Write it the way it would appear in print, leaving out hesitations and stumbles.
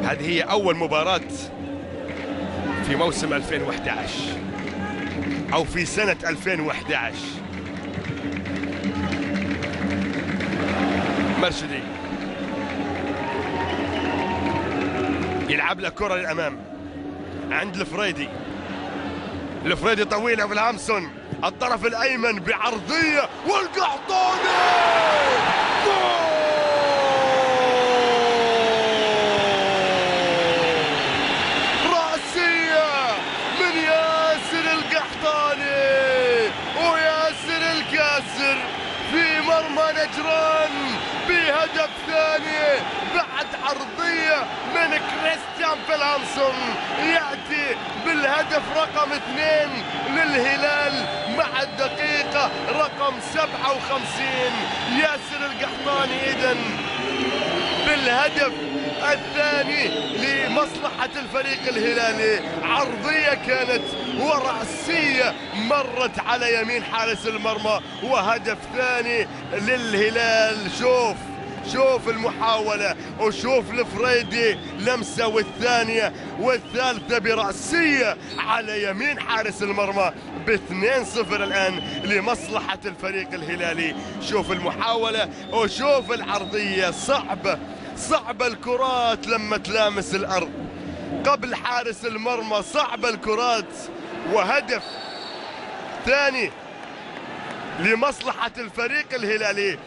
هذه هي أول مباراة في موسم 2011 أو في سنة 2011. مرشدي يلعب له كرة للأمام عند الفريدي. الفريدي طويلة في الهامسون الطرف الأيمن بعرضية والقحطاني في مرمى نجران بهدف ثاني بعد عرضية من كريستيان فيلهامسون. يأتي بالهدف رقم 2 للهلال مع الدقيقة رقم 57. ياسر القحطاني إذن بالهدف الثاني لمصلحة الفريق الهلالي. عرضية كانت ورأسية مرت على يمين حارس المرمى وهدف ثاني للهلال. شوف المحاولة وشوف الفريدي لمسة والثانية والثالثة برأسية على يمين حارس المرمى. ب2-0 الآن لمصلحة الفريق الهلالي. شوف المحاولة وشوف العرضية. صعبة الكرات لما تلامس الأرض قبل حارس المرمى، صعبة الكرات. وهدف ثاني لمصلحة الفريق الهلالي.